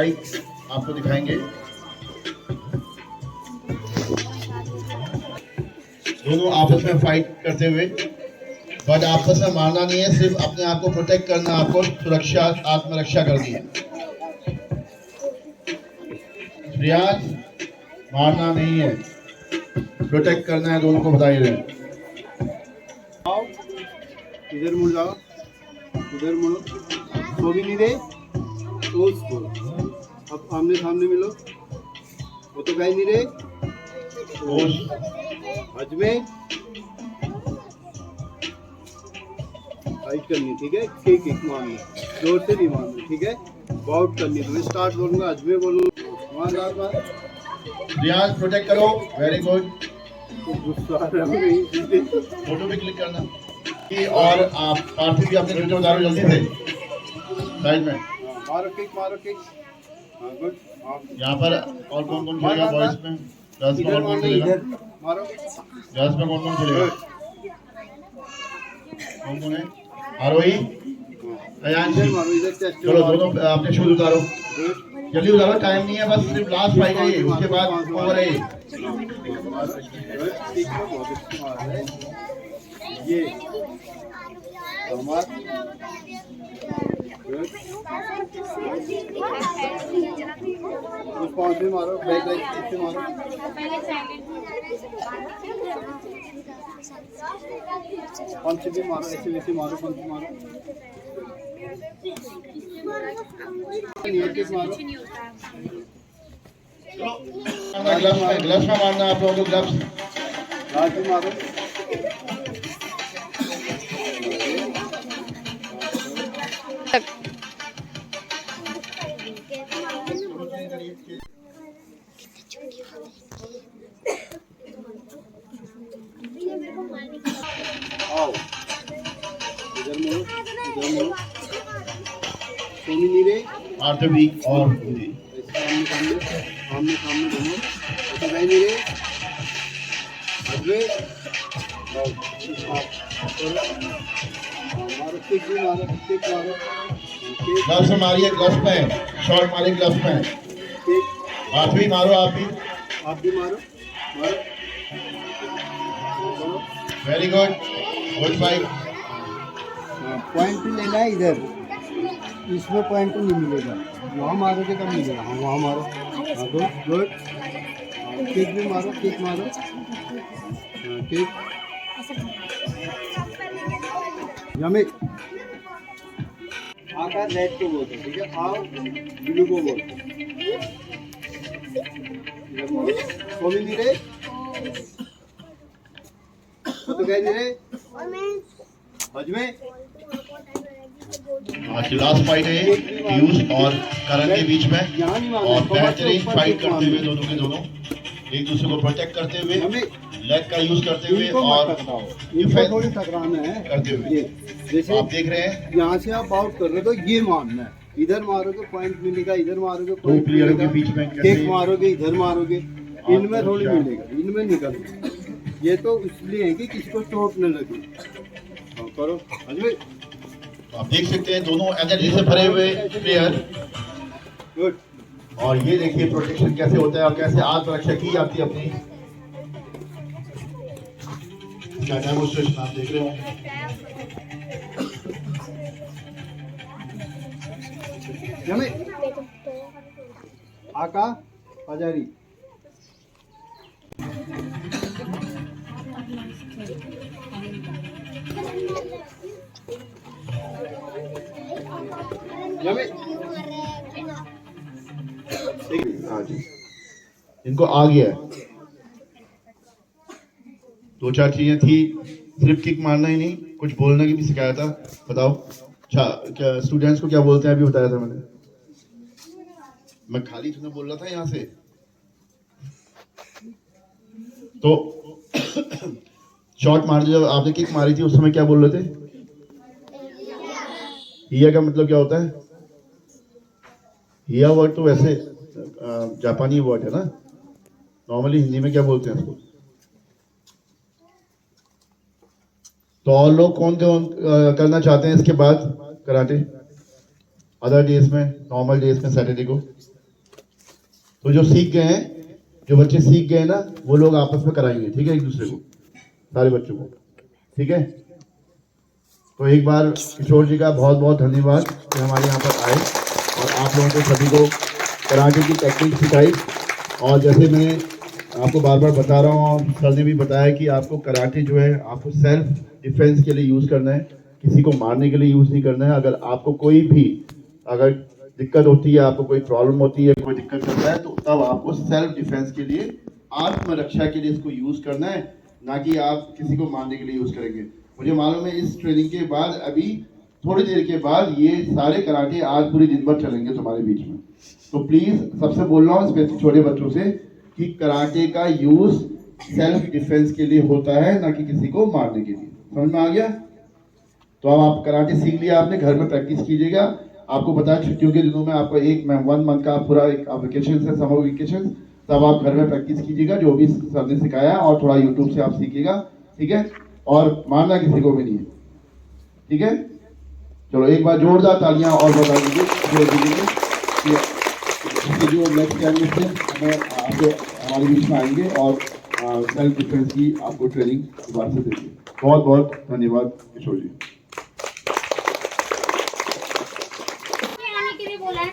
Fight आपको दिखाएंगे। दोनों आपस में फाइट करते हुए, बट आपस में मारना नहीं है, सिर्फ अपने आप को प्रोटेक्ट करना, आपको सुरक्षा आत्मरक्षा करनी है। रियाज मारना नहीं है, प्रोटेक्ट करना है, दोनों को बताइए रहे। आओ इधर मुड़ जाओ, इधर मुड़ो, सो भी नहीं रहे तो उसको अब आमने सामने मिलो, वो तो कहीं नहीं रहे अजमे फाइट करनी, ठीक है, किक किक मारनी, जोर से नहीं मारना, ठीक है, बाउट करनी। तो मैं स्टार्ट बोलूंगा, अजमे बोलूंगा, मार रियाज प्रोटेक्ट करो, वेरी गुड। गुस्सा आ रहा है, फोटो भी क्लिक करना। और आप पार्थिव भी अपने जूते उतारो जल्दी से साइड में। मारो किक, मारो किक, गुड। यहाँ पर और कौन कौन खेलेगा बॉयज में? गर्ल्स में कौन कौन खेलेगा? मारो गर्ल्स में कौन कौन खेलेगा? कौन कौन है? आरोही, अयांशी। चलो दोनों अपने शूज उतारो, जल्दी उतारो, टाइम नहीं है, बस सिर्फ लास्ट फाइट है ये, उसके बाद ओवर है ये। पाँच में मारो, बैक राइट से मारो, पंच भी मारो, ऐसे वैसे मारो, पंच मारो, ग्लव्स में मारना आप लोगों को, ग्लव्स लास्ट भी मारो। आओ इधर मुड़ो, इधर मुड़ो, सोनी नहीं रहे आठवीं और सामने सामने सामने सामने दोनों, ऐसे कहीं नहीं रहे अजमे। मारो किक भी मारो, किक मारो, ग्लव्स में मारिए, ग्लव्स में शॉट मारिए, ग्लव्स में। किक आठवीं मारो, आप भी मारो, मारो, very good, good fight. Point भी लेना है इधर, इसमें पॉइंट तो नहीं मिलेगा, वहाँ मारोगे तब मिलेगा। हाँ वहाँ मारो, हाँ गुड गुड, किक भी मारो, किक मारो, किक यमी। आकार रेड को बोलते, ठीक है, आओ ब्लू को बोलते, सोनी नहीं रहे तो कह नहीं रहे अजमे। आज की लास्ट फाइट है पीयूष और करण के बीच में, और बेहतरीन फाइट करते हुए दोनों के दोनों एक दूसरे को प्रोटेक्ट करते हुए, लेग का यूज करते हुए और थोड़ी टकराना है करते हुए। जैसे आप देख रहे हैं यहाँ से आप आउट कर रहे हो तो ये मारना है, इधर मारोगे पॉइंट मिलेगा, इधर मारोगे दो प्लेयरों के बीच में किक मारोगे, इधर मारोगे, इनमें थोड़ी मिलेगा, इनमें निकल। ये तो इसलिए है कि किसको चोट न लगे। करो अजय, आप देख सकते हैं दोनों एनर्जी से भरे हुए प्लेयर। गुड। और ये देखिए प्रोटेक्शन कैसे होता है और कैसे आत्मरक्षा की जाती है अपनी, क्या डेमोन्स्ट्रेशन आप देख रहे होंगे। यमी आका हजारी, हाँ जी, इनको आ गया है। दो चार चीजें थी, सिर्फ किक मारना ही नहीं, कुछ बोलने की भी सिखाया था। बताओ क्या स्टूडेंट्स को क्या बोलते हैं, अभी बताया था मैंने। मैं खाली तुम्हें बोल रहा था यहाँ से तो शॉट मार, जब आपने किक मारी थी उस समय क्या बोल रहे थे? हिया का मतलब क्या होता है? हिया वर्ड तो वैसे जापानी वर्ड है ना, नॉर्मली हिंदी में क्या बोलते हैं इसको? तो और लोग कौन कौन करना चाहते हैं इसके बाद कराटे, अदर डेज में, नॉर्मल डेज में, सैटरडे को? तो जो सीख गए हैं, जो बच्चे सीख गए ना, वो लोग आपस में कराएंगे, ठीक है, एक दूसरे को, सारे बच्चों को, ठीक है। तो एक बार किशोर जी का बहुत बहुत धन्यवाद कि हमारे यहाँ पर आए और आप लोगों को सभी को कराटे की टेक्निक सिखाई। और जैसे मैं आपको बार बार बता रहा हूँ, और सर ने भी बताया कि आपको कराटे जो है आपको सेल्फ डिफेंस के लिए यूज़ करना है, किसी को मारने के लिए यूज़ नहीं करना है। अगर आपको कोई भी अगर दिक्कत होती है, आपको कोई प्रॉब्लम होती है, कोई दिक्कत करता है, तो तब आपको सेल्फ डिफेंस के लिए, आत्मरक्षा के लिए इसको यूज़ करना है, ना कि आप किसी को मारने के लिए यूज़ करेंगे। मुझे मालूम है इस ट्रेनिंग के बाद अभी थोड़ी देर के बाद ये सारे कराटे आज पूरे दिन भर चलेंगे तुम्हारे बीच में। तो प्लीज सबसे बोल रहा हूँ, स्पेशली छोटे बच्चों से, कि कराटे का यूज सेल्फ डिफेंस के लिए होता है, ना कि किसी को मारने के लिए। समझ में आ गया? तो अब आप कराटे सीख लिया, आपने घर में प्रैक्टिस कीजिएगा। आपको पता है छुट्टियों के दिनों में आपका 1 मंथ का पूरा एक वेकेशन है, समर वेकेशन, तब आप घर में प्रैक्टिस कीजिएगा जो भी सर ने सिखाया, और थोड़ा यूट्यूब से आप सीखिएगा, ठीक है। और मारना किसी को भी नहीं है, ठीक है। चलो एक बार जोरदार तालियां और बता दीजिए कि जो नेक्स्ट टाइम से हमें आपके हमारे बीच में आएंगे और सेल्फ डिफेंस की आपको ट्रेनिंग दोबारा से देंगे। बहुत बहुत धन्यवाद किशोर जी। के लिए बोला है।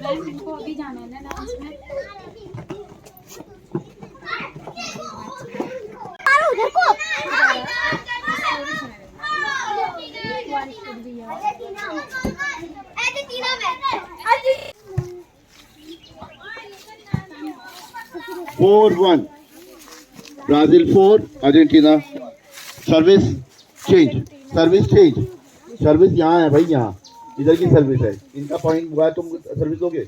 मैम इनको अभी जाना है ना डांस में। उधर को 4-1 Brazil 4 Argentina. Service change, service change, service यहाँ है भाई, यहाँ इधर की सर्विस है। इनका पॉइंट हुआ है, तुम सर्विस दोगे?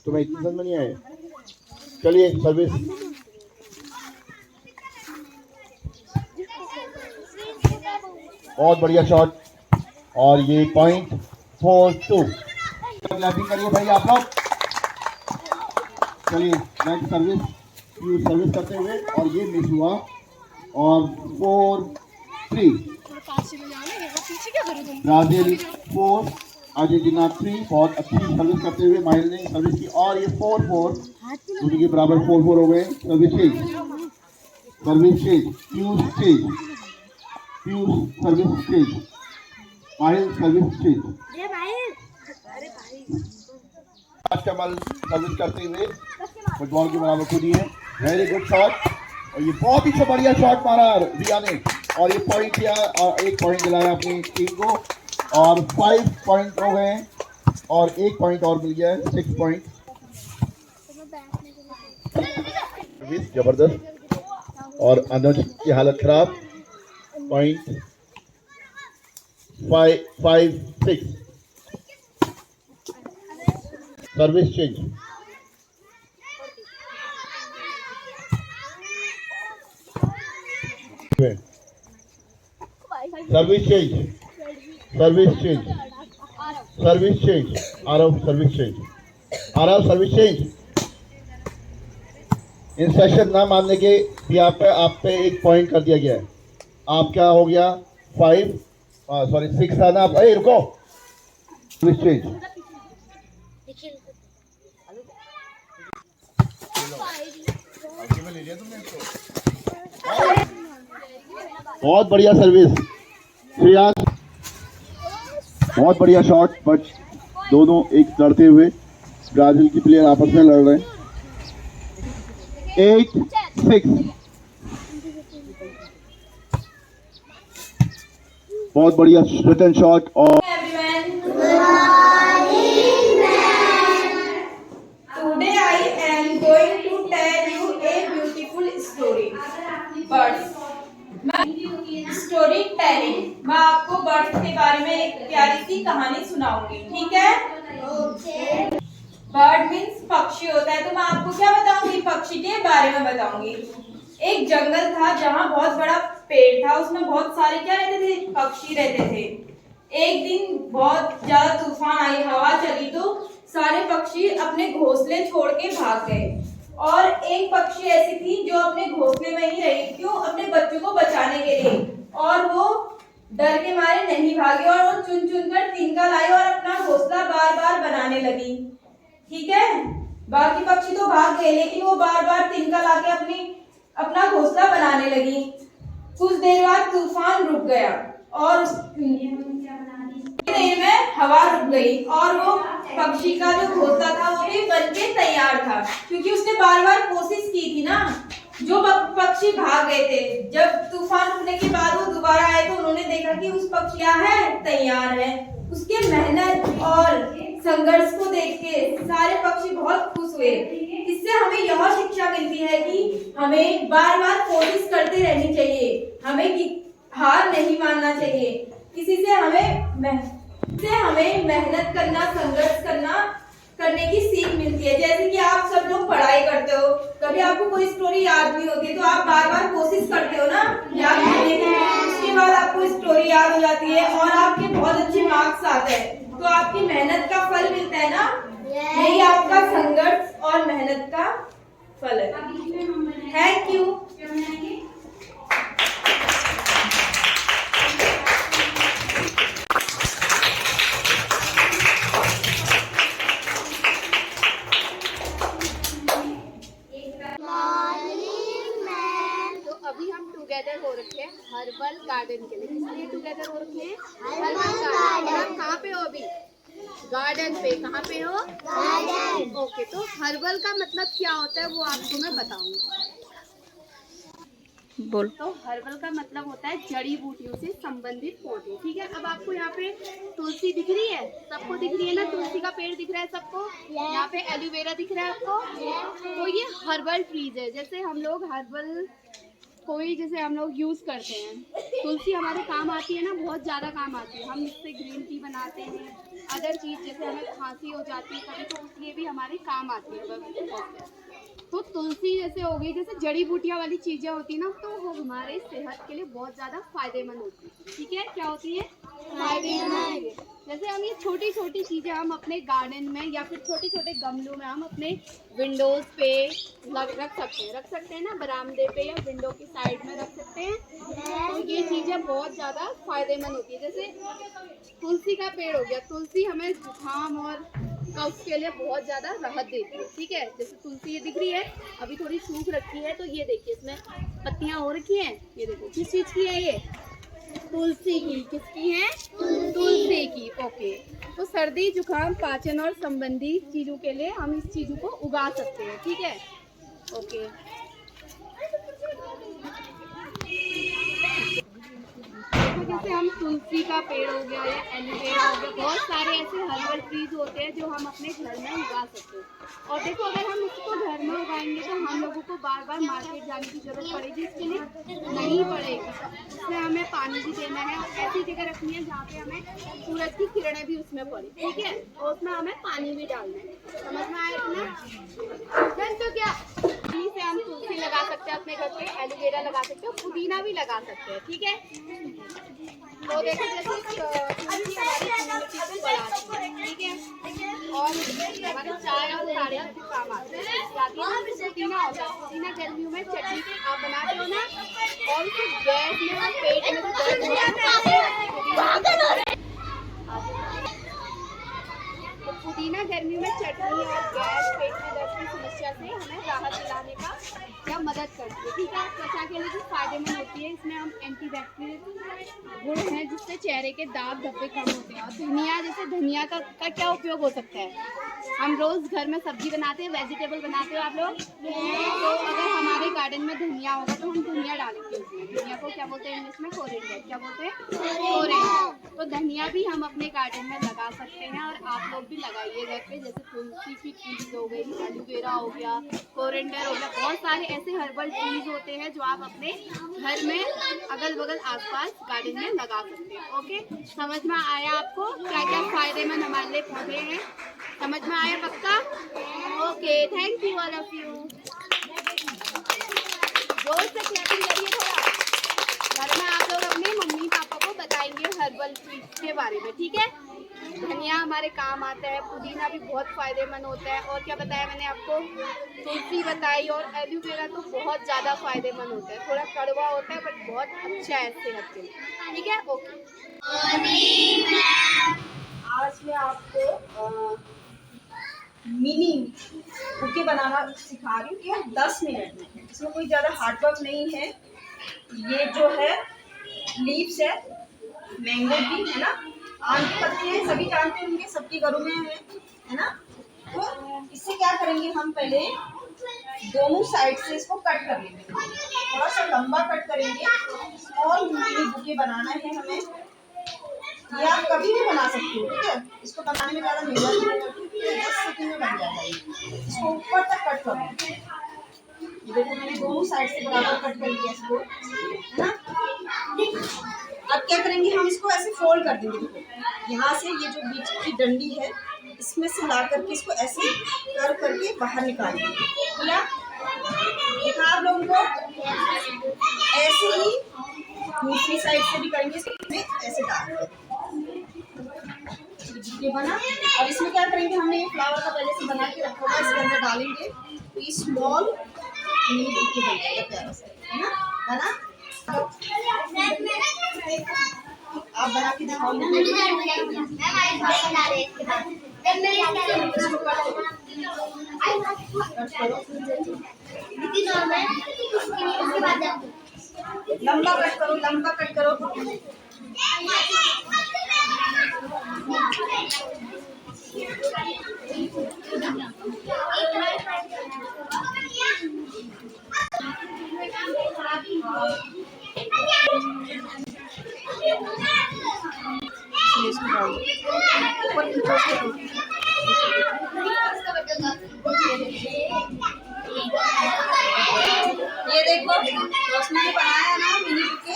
तुम्हें इतनी समझ में नहीं आए? चलिए सर्विस। बहुत बढ़िया शॉट, और ये पॉइंट 4-2। क्लैपिंग करिए भाई आप लोग। चलिए नेक्स्ट सर्विस, सर्विस करते हुए, और ये मिस हुआ, और 4-3 ब्राजील 4 अर्जेंटीना 3। बहुत अच्छी सर्विस करते हुए माहिर ने सर्विस की, और ये 4-4 दोनों के बराबर 4-4 हो गए। Service change, service change, fuse change, fuse service change, माहिर सर्विस चेंज। कमल सर्विस करते हुए फुटबॉल के बराबर कूदी है। वेरी गुड शॉट, और ये बहुत ही बढ़िया शॉट मारा रिया ने, और ये पॉइंट किया, और 1 पॉइंट दिलाया अपनी टीम को, और 5 पॉइंट हो गए, और 1 पॉइंट और मिल गया है, 6 पॉइंट। जबरदस्त, और अनुज की हालत खराब। Point 5-6। Service change, service change, service change, service change, Aarav service change, Aarav service change. Instruction ना मानने के भी आप पे 1 पॉइंट कर दिया गया है। आपका हो गया 6 था ना। अरे रुको, सर्विस चेंज। बहुत बढ़िया सर्विस श्रेयांश, बहुत बढ़िया शॉट, बट दोनों एक लड़ते हुए ब्राजील की प्लेयर आपस में लड़ रहे हैं। 8-6, बहुत बढ़िया रिटर्न शॉट। और Today I am going to tell you a beautiful story. Birds. Story telling, मैं आपको बर्ड्स के बारे में एक प्यारी सी कहानी सुनाऊंगी, ठीक है? बर्ड मीन्स पक्षी होता है, तो मैं आपको क्या बताऊंगी? पक्षी के बारे में बताऊंगी। एक जंगल था जहाँ बहुत बड़ा पेड़ था, उसमें बहुत सारे क्या रहते थे? पक्षी रहते थे। एक दिन बहुत ज्यादा तूफान आई, हवा चली, तो सारे पक्षी अपने घोंसले छोड़ के भाग गए, और एक पक्षी ऐसी थी जो अपने घोंसले में ही रही। क्यों? अपने बच्चों को बचाने के लिए। और वो डर के मारे नहीं भागे और वो चुन चुन कर तिनका लाई और अपना घोंसला बार बार बनाने लगी। ठीक है, बाकी पक्षी तो भाग गए लेकिन वो बार बार तिनका लाके अपना घोंसला बनाने लगी। कुछ देर बाद तूफान रुक गया और देर में हवा रुक गई और वो पक्षी का जो घोंसला था वो भी बनके तैयार था, क्योंकि उसने बार बार कोशिश की थी ना। जो पक्षी भाग गए थे, जब तूफान रुकने के बाद वो दोबारा आए तो उन्होंने देखा कि उस पक्षी क्या है, तैयार है। उसके मेहनत और संघर्ष को देख के सारे पक्षी बहुत खुश हुए। इससे हमें यह शिक्षा मिलती है कि हमें बार बार कोशिश करते रहनी चाहिए, हमें हार नहीं मानना चाहिए। किसी से हमें मेहनत करना, संघर्ष करने की सीख मिलती है। जैसे कि आप सब लोग पढ़ाई करते हो, कभी आपको कोई स्टोरी याद नहीं होती तो आप बार बार कोशिश करते हो ना याद करने की, उसके बाद आपको स्टोरी याद हो जाती है और आपके बहुत अच्छे मार्क्स आते हैं, तो आपकी मेहनत का फल मिलता है ना। यही आपका संघर्ष और मेहनत का फल है। Thank you. अभी हम टुगेदर हो रखे हैं हर्बल गार्डन के लिए। किसलिए टुगेदर हो रखे हैं? Herbal garden. आप कहाँ पे हो अभी? गार्डन पे। कहाँ पे हो? गार्डन। ओके, तो हर्बल का मतलब क्या होता है वो आपको मैं बताऊंगी। बोल। तो हर्बल का मतलब होता है जड़ी बूटियों से संबंधित पौधे। ठीक है, अब आपको यहाँ पे तुलसी दिख रही है, सबको दिख रही है ना, तुलसी का पेड़ दिख रहा है सबको। यहाँ पे एलोवेरा दिख रहा है आपको। तो ये हर्बल ट्रीज है। जैसे हम लोग हर्बल जैसे हम लोग यूज़ करते हैं, तुलसी हमारे काम आती है ना, बहुत ज़्यादा काम आती है। हम इससे ग्रीन टी बनाते हैं, अदर चीज़ जैसे हमें खांसी हो जाती है कभी, तो उसलिए भी हमारे काम आती है। तो तुलसी जैसे हो गई, जैसे जड़ी बूटियाँ वाली चीज़ें होती है ना, तो वो हमारे सेहत के लिए बहुत ज़्यादा फायदेमंद होती है। ठीक है, क्या होती है? फायदेमंद। जैसे हम ये छोटी छोटी चीज़ें हम अपने गार्डन में या फिर छोटे छोटे गमलों में हम अपने विंडोज़ पे रख सकते हैं ना, बरामदे पे या विंडो की साइड में रख सकते हैं। तो ये चीज़ें बहुत ज़्यादा फायदेमंद होती है। जैसे तुलसी का पेड़ हो गया, तुलसी हमें जुकाम और कफ के लिए बहुत ज़्यादा राहत देती है। ठीक है, जैसे तुलसी ये दिख रही है, अभी थोड़ी सूख रखी है, तो ये देखिए इसमें पत्तियाँ हो रखी हैं। ये देखो किस चीज़ की है ये? तुलसी की। किसकी है? तुलसी की। ओके, तो सर्दी जुकाम पाचन और संबंधी चीज़ों के लिए हम इस चीज़ों को उगा सकते हैं। ठीक है, ओके। जैसे हम तुलसी का पेड़ हो गया या एलोवेरा हो गया, बहुत सारे ऐसे हर्बल ट्रीज होते हैं जो हम अपने घर में उगा सकते हैं। और देखो, अगर हम इसको घर में उगाएंगे तो हम लोगों को बार बार मार्केट जाने की जरूरत पड़ेगी, इसके लिए नहीं पड़ेगी। इसमें हमें पानी भी देना है और ऐसी जगह रखनी है जहाँ पे हमें सूरज की किरणें भी उसमें पड़े। ठीक है, और उसमें हमें पानी भी डालना है। समझ में आया तुम्हें? तो क्या से हम तुलसी लगा सकते हैं अपने घर पे, एलोवेरा लगा सकते हैं, पुदीना भी लगा सकते हैं। ठीक है, तो देखो जैसे तुलसी हमारी इम्यूनिटी को बढ़ाती है। ठीक है, और हमारे चाय और सारे काम आते हैं। पुदीना होता है, पुदीना गर्मियों में चटनी आप बनाते हो ना, और उसको गैस में पेट में तो पुदीना गर्मियों में चटनी और गैस, पेट में दर्द की समस्या से हमें राहत दिलाने का या मदद करती है। ठीक है, त्वचा के लिए भी फायदेमंद होती है। इसमें हम एंटीबैक्टीरियल गुण हैं जिससे चेहरे के दाग धब्बे कम होते हैं। और धनिया, जैसे धनिया का क्या उपयोग हो सकता है? हम रोज़ घर में सब्जी बनाते हैं, वेजिटेबल बनाते हो आप लोग, तो अगर हमारे गार्डन में धनिया होगा तो हम धनिया डालेंगे उसमें। धनिया को क्या बोलते हैं इंग्लिश में? कोरिएंडर। क्या बोलते हैं? कोरिएंडर। तो धनिया भी हम अपने गार्डन में लगा सकते हैं और आप लोग भी लगाइए घर पे। जैसे तुलसी की ट्रीज हो गई, एलोवेरा हो गया, कोरिएंडर हो गया, बहुत सारे ऐसे हर्बल ट्रीज होते हैं जो आप अपने घर में अगल बगल आसपास गार्डन में लगा सकते हैं। ओके, समझ में आया आपको क्या क्या फायदेमंद हमारे लिए पौधे हैं? समझ में आया पक्का? Okay, thank you all of you. जोर से क्लैपिंग करिए थोड़ा। घर में आप लोग अपने मम्मी पापा को बताएंगे हर्बल ट्री के बारे में, ठीक है। धनिया हमारे काम आता है, पुदीना भी बहुत फायदेमंद होता है, और क्या बताया मैंने आपको, तुलसी बताई, और एलोवेरा तो बहुत ज़्यादा फायदेमंद होता है। थोड़ा कड़वा होता है बट बहुत अच्छा है सेहत के लिए, ठीक है। ओके, आज मैं आपको मिनी बुके बनाना सिखा रही हूँ केवल 10 मिनट में। इसमें कोई ज़्यादा हार्ड वर्क नहीं है। ये जो है लीव्स है मैंगो की, है ना, आम की पत्ती है, सभी जानते होंगे, सबके घरों में है ना। तो इससे क्या करेंगे, हम पहले दोनों साइड से इसको कट कर लेंगे, थोड़ा सा लंबा कट करेंगे। स्मॉल मिनी बुके बनाना है हमें। ये आप कभी भी बना सकते हो, ठीक है। इसको बनाने में ज़्यादा मेहनत नहीं लगती, 10 सेकंड में बन जाएगा ये। इसको ऊपर तक कट कर लो। देखो मैंने दोनों साइड से बराबर कट कर लिया इसको, है ना। अब क्या करेंगे, हम इसको ऐसे फोल्ड कर देंगे। देखो यहाँ से ये जो बीच की डंडी है इसमें से ला करके इसको ऐसे कर करके बाहर निकालेंगे। या देखा आप लोगों को, ऐसे ही दूसरी साइड से भी करेंगे, इसमें ऐसे डाल ये बना। और इसमें क्या करेंगे, हमने ये फ्लावर का पहले से बना के रखा हुआ, इसके अंदर डालेंगे तो ये स्मॉल मिनी बुके बन जाएगा प्यारा सा, है ना। बना, आप बना के दिखाओ ना। लंबा कट करो, लंबा कट करो। ये देखो रोशनी ने बनाया ना मिनी बुके,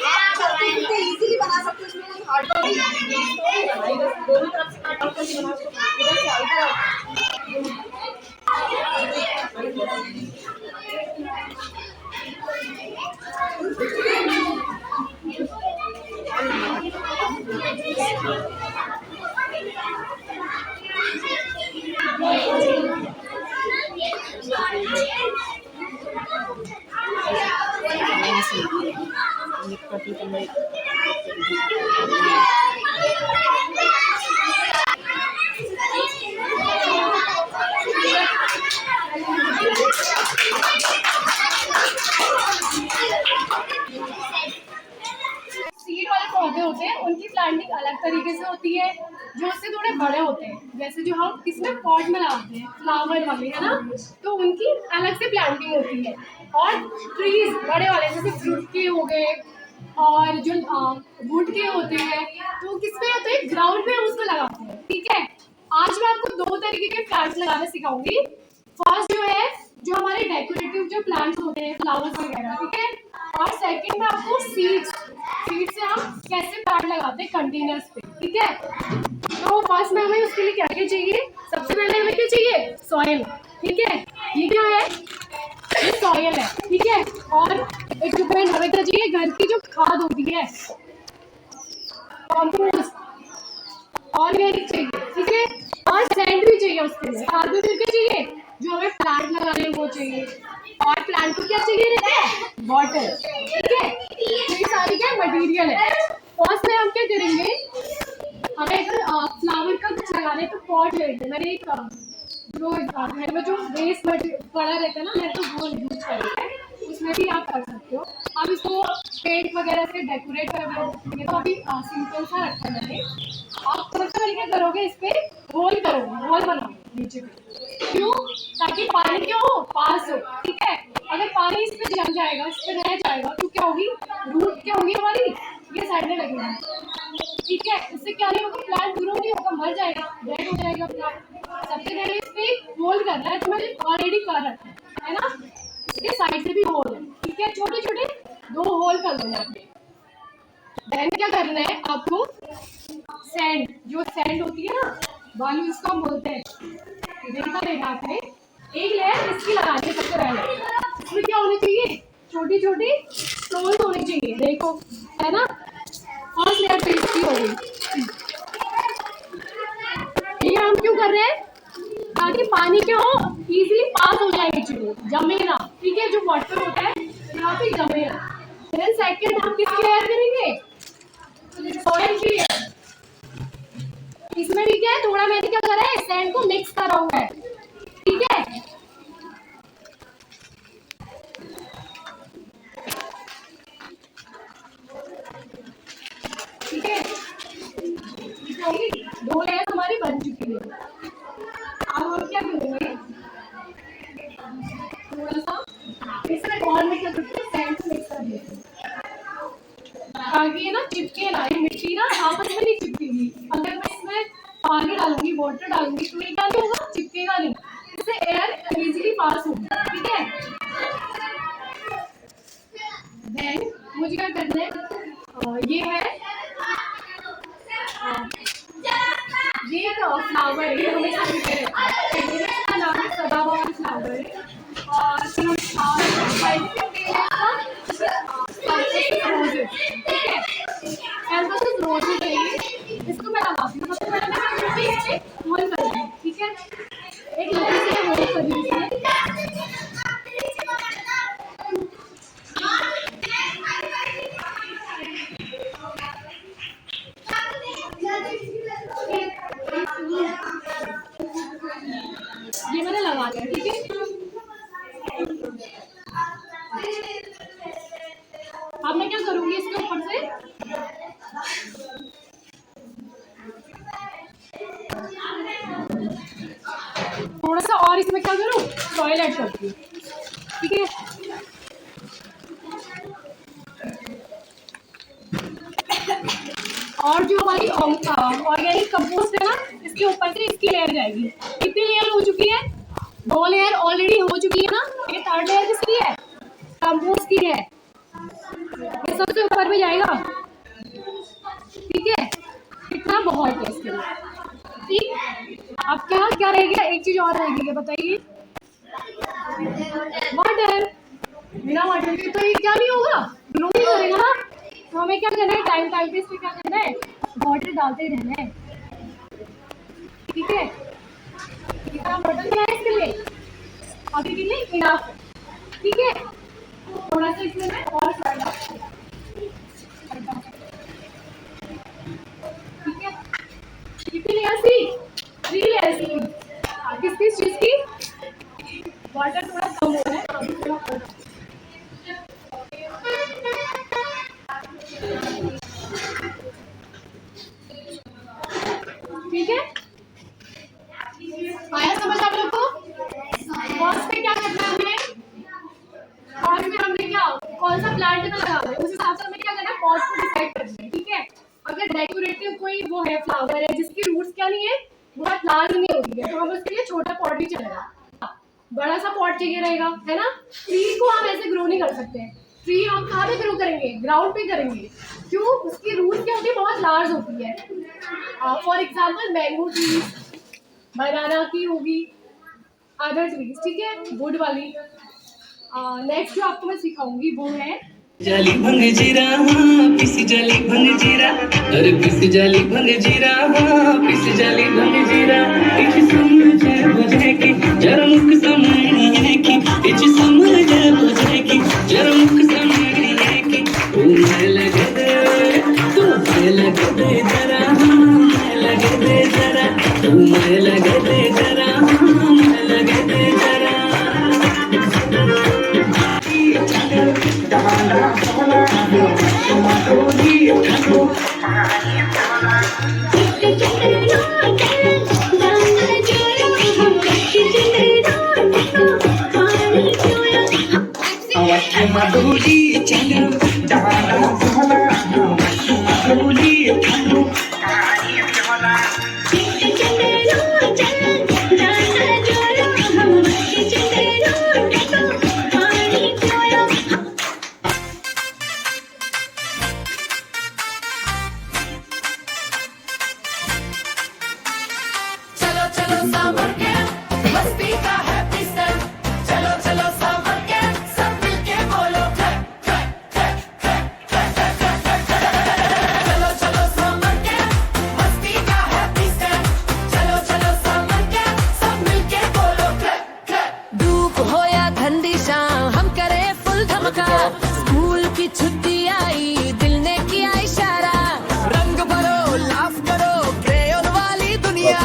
आप चलते इजीली बना सकते हो। इसमें कोई हार्ड वर्क नहीं, दोनों तरफ से काट करके बना सकते हो। इधर से इधर सीड वाले पौधे होते हैं, उनकी प्लांटिंग अलग तरीके से होती है, जो उससे थोड़े बड़े होते हैं, जैसे जो हम इसमें पॉट में लगाते हैं फ्लावर वाले, है ना, तो उनकी अलग से प्लांटिंग होती है। और ट्रीज बड़े वाले जैसे फ्रूट के हो गए और जो वुड के होते हैं, तो किस पे होते हैं, ग्राउंड पे हम उसको लगाते हैं, ठीक है। आज मैं आपको 2 तरीके के प्लांट्स लगाना सिखाऊंगी। फर्स्ट जो है, जो हमारे डेकोरेटिव जो प्लांट्स होते हैं, फ्लावर्स वगैरह, ठीक है। और सेकंड में आपको सीड से हम कैसे प्लांट लगाते हैं कंटेनर्स पे, ठीक है। तो फर्स्ट में हमें उसके लिए क्या क्या चाहिए, सबसे पहले हमें क्या चाहिए, सॉइल, ठीक है। ये क्या है, ये सॉइल है, ठीक है। और इक्विपमेंट हमें क्या चाहिए, घर की जो खाद होती है, कॉम्पोस्ट, ऑर्गेनिक चाहिए, ठीक है। और सैंड भी चाहिए उसके लिए, खाद में फिर क्या चाहिए, जो हमें प्लांट लगाने वो चाहिए। और प्लांट को क्या चाहिए रहता है, वाटर, ठीक है। ये सारी क्या मटेरियल है। फर्स्ट में हम क्या करेंगे, हमें अगर फ्लावर का कुछ लगाना है तो पॉट लेते हैं। मैंने एक जो घर में जो वेस्ट पड़ा रहता है ना, मैं तो वो यूज करते हैं, उसमें भी आप कर सकते हो। आप इसको पेंट वगैरह से डेकोरेट करेंगे तो अभी सिंपल सा रखा मैंने। आप सबसे पहले क्या करोगे, इस पर होल करोगे, होल बनाओगे नीचे पे, क्यों, ताकि पानी क्यों हो, पास हो, ठीक है। अगर पानी इस पे जम जाएगा, इस पे रह जाएगा, तो क्या होगी, रूट क्या होगी हमारी, ये साइड में लगेगी, ठीक है। इससे क्या नहीं होगा, प्लांट ग्रो नहीं होगा, मर जाएगा, डेड हो जाएगा प्लांट। सबसे पहले इस पे होल करना है, तो मैंने ऑलरेडी कर रखा है ना। इसके साइड से भी होल है, ठीक है, छोटे छोटे 2 होल कर दो यहाँ पे। देन क्या करना है आपको, सैंड, जो सैंड होती है ना, बालू इसको हम बोलते हैं, देखा देखा आपने, एक लेयर इसकी लगानी है सबसे पहले। इसमें क्या होनी चाहिए, छोटी छोटी स्टोन होनी चाहिए, देखो, है ना। फर्स्ट लेयर तो इसकी हो गई। ये हम क्यों कर रहे हैं? ताकि पानी क्या हो, इजीली पास हो जाए नीचे को, जमे ना, ठीक है। जो वाटर होता है यहाँ पे जमे ना। देन सेकंड हम किसकी लेयर करेंगे? सॉइल की लेयर। इसमें भी क्या है, थोड़ा मैंने क्या करा है, सैंड को मिक्स करा हुआ है, ठीक है। ठीक है, दो लेयर हमारी बन चुकी है। अब हम क्या करेंगे, थोड़ा सा इसमें और में क्या करते हैं, सैंड को मिक्स कर देते हैं ताकि ये ना चिपके ना, ये मिट्टी ना आपस में नहीं चिपकेगी। अगर मैं इसमें पानी डालूंगी, वाटर डालूंगी, तो ये क्या नहीं होगा, चिपकेगा नहीं, इससे एयर इजीली पास होगी, ठीक है। देन मुझे क्या करना है, ये है ये एक फ्लावर है, हमेशा मिलते रहता है। इसका नाम है सदाबहार फ्लावर है और रोजेस, ठीक है। एम्फोसिस रोजेस है ये, इसको मैं लगाती हूँ। सबसे पहले मैं इसे होल कर दूँ, ठीक है। एक लोटे से होल कर दूँ इसमें। ये मैंने लगा लिया, ठीक है। अब मैं क्या करूंगी, इसके ऊपर से थोड़ा सा और इसमें क्या करूँ, सॉइल ऐड करती हूँ, ठीक है। और जो हमारी ऑर्गेनिक कंपोस्ट है ना, इसके ऊपर से इसकी लेयर जाएगी। कितनी लेयर हो चुकी है? 2 लेयर ऑलरेडी हो चुकी है ना। ये 3rd लेयर किसकी है? कंपोस्ट की है। ये सबसे ऊपर भी जाएगा, ठीक है। कितना बहुत है इसके लिए, ठीक। अब क्या क्या रहेगा, एक चीज और रहेगी, क्या बताइए? वाटर। बिना वाटर के तो ये क्या नहीं होगा, ग्रो नहीं करेगा ना। तो हमें क्या करना है, टाइम पे इस पे क्या करना है, वाटर डालते रहना है, ठीक है। कितना वाटर क्या है इसके लिए, अभी के लिए इनफ, ठीक है। थोड़ा सा इसमें मैं और कर डालती हूँ, ठीक है। कितनी लेयर सी? 3 लेयर सी। किस किस चीज की? वाटर थोड़ा कम हो रहा है, अभी थोड़ा और। ठीक है, आया समझ आप लोग को? फर्स्ट पे क्या करना है हमें, फर्स्ट में हमने क्या, कौन सा प्लांट में लगा है, उस हिसाब से हमें क्या करना है, पॉट को डिसाइड करना है, ठीक है। अगर डेकोरेटिव कोई वो है, फ्लावर है जिसकी रूट्स क्या नहीं है, बहुत लार्ज नहीं होती है, तो हम उसके लिए छोटा पॉट भी चलेगा। बड़ा सा पॉट चाहिए रहेगा, है ना। ट्री को हम ऐसे ग्रो नहीं कर सकते हैं। ट्री हम कहाँ पे ग्रो करेंगे, ग्राउंड पे करेंगे। क्यों? उसकी रूट क्या होती है, बहुत लार्ज होती है। फॉर एग्जाम्पल मैंगो ट्रीज, बनाना की होगी, अदर ट्रीज, ठीक है, वुड वाली। नेक्स्ट जो आपको मैं सिखाऊंगी वो है जाली भंग जीरा, पिसी जाली भंग जीरा, अरे पिसी जाली भंग जीरा, पिसी जाली भंग जीरा। इच समझ बुझे की जरा मुख समझनी है कि, इच समझ बुझे की जरा मुख समझनी है कि, तू मैं लगे दे, तू मैं लगे दे जरा, मैं लगे दे जरा, तू मैं लगे दे जरा, मैं लगे दे जरा। मधुरी चलो जाना भोला, मधुरी चलो धमका, स्कूल की छुट्टी आई, दिल ने किया इशारा, रंग भरो लाफ करो क्रेयोन वाली दुनिया,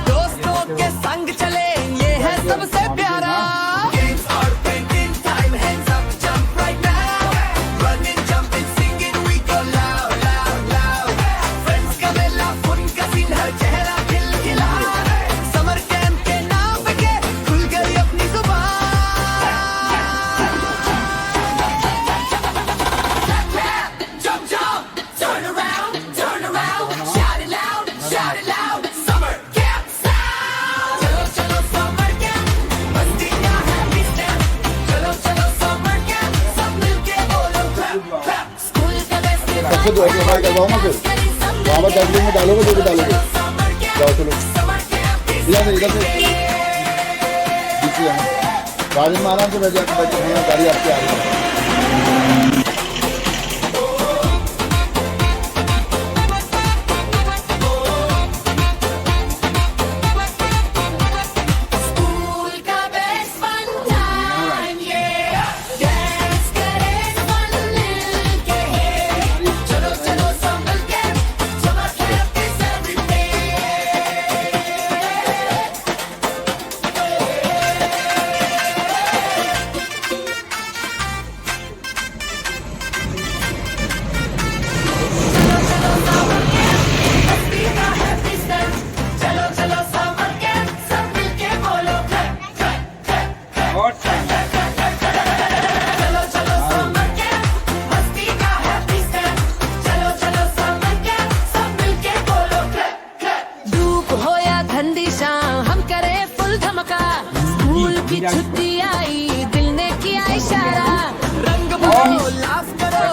दोस्तों के संग चले ये है सबसे प्यारा। Games are painting time, hands up, jump right now, running, jumping, singing, we go loud, loud, loud, friends का मेला, फुन का सीन, हर चेहरा खिलखिला, समर कैंप के नाम के खुल गई अपनी जुबान। Jump, jump, turn around, shout it loud, summer camp sound. चलो चलो summer camp, मस्ती का happy step, चलो चलो summer camp, सब मिलके बोलो clap, clap. स्कूल के best सबसे दो एक बार करवाऊंगा फिर वहाँ पर डस्टबिन में डालोगे जो भी डालोगे। जाओ चलो इधर से गाड़ी में आराम से बैठ जाकर गाड़ी आपकी आ रही है। स्कूल का best fun time, yeah. Dance करे मन मिलके, चलो चलो संभल के, summer camp is everything. चलो चलो summer camp, सब मिलके बोलो clap, clap, clap, clap. चलो चलो summer camp, मस्ती का happy step, चलो चलो summer camp, सब मिलके बोलो clap, clap. धूप हो या ठंडी शाम, हम करे फुल धमका, स्कूल की छुट्टी आई, दिल ने किया इशारा, रंग भरो लाफ करो,